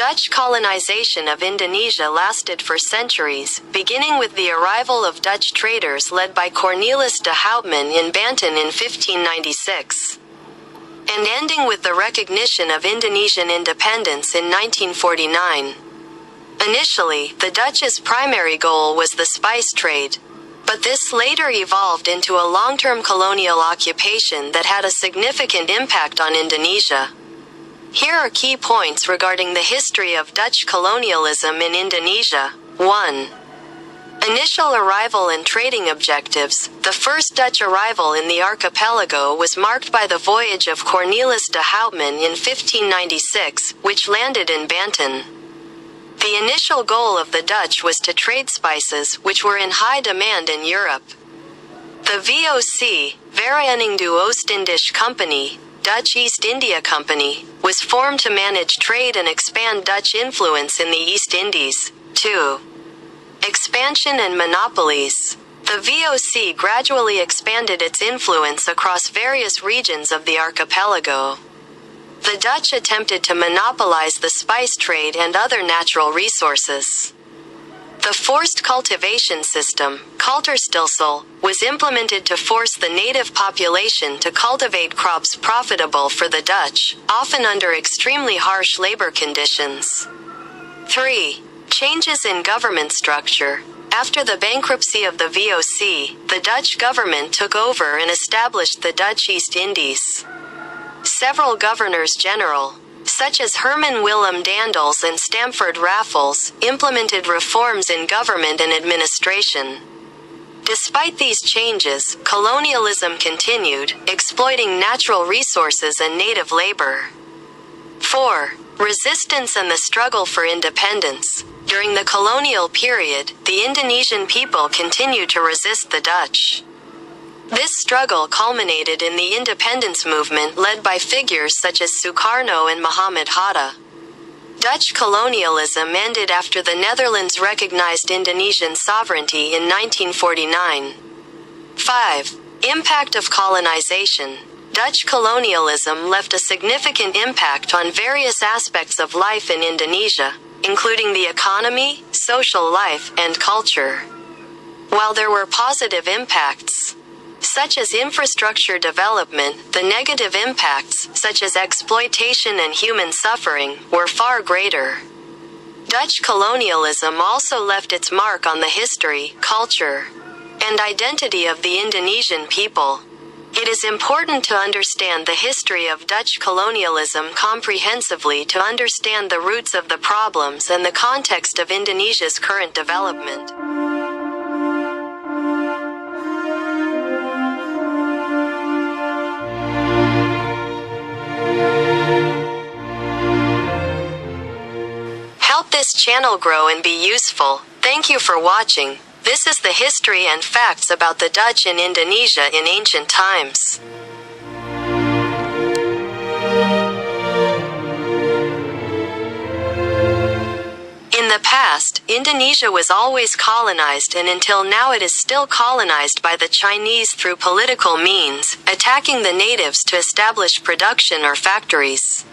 Dutch colonization of Indonesia lasted for centuries, beginning with the arrival of Dutch traders led by Cornelis de Houtman in Banten in 1596, and ending with the recognition of Indonesian independence in 1949. Initially, the Dutch's primary goal was the spice trade, but this later evolved into a long-term colonial occupation that had a significant impact on Indonesia. Here are key points regarding the history of Dutch colonialism in Indonesia. 1. Initial arrival and trading objectives. The first Dutch arrival in the archipelago was marked by the voyage of Cornelis de Houtman in 1596, which landed in Banten. The initial goal of the Dutch was to trade spices, which were in high demand in Europe. The VOC, Verenigde Oost-Indische Company, Dutch East India Company, was formed to manage trade and expand Dutch influence in the East Indies. 2. Expansion and monopolies. The VOC gradually expanded its influence across various regions of the archipelago. The Dutch attempted to monopolize the spice trade and other natural resources. The forced cultivation system, culterstelsel, was implemented to force the native population to cultivate crops profitable for the Dutch, often under extremely harsh labor conditions. 3. Changes in government structure. After the bankruptcy of the VOC, the Dutch government took over and established the Dutch East Indies. Several governors-general, such as Herman Willem Daendels and Stamford Raffles, implemented reforms in government and administration. Despite these changes, colonialism continued, exploiting natural resources and native labor. 4. Resistance and the struggle for independence. During the colonial period, the Indonesian people continued to resist the Dutch. This struggle culminated in the independence movement led by figures such as Sukarno and Muhammad Hatta. Dutch colonialism ended after the Netherlands recognized Indonesian sovereignty in 1949. 5. Impact of colonization. Dutch colonialism left a significant impact on various aspects of life in Indonesia, including the economy, social life, and culture. While there were positive impacts, such as infrastructure development, the negative impacts, such as exploitation and human suffering, were far greater. Dutch colonialism also left its mark on the history, culture, and identity of the Indonesian people. It is important to understand the history of Dutch colonialism comprehensively to understand the roots of the problems and the context of Indonesia's current development. Help this channel grow and be useful. Thank you for watching. This is the history and facts about the Dutch in Indonesia in ancient times. In the past, Indonesia was always colonized, and until now it is still colonized by the Chinese through political means, attacking the natives to establish production or factories.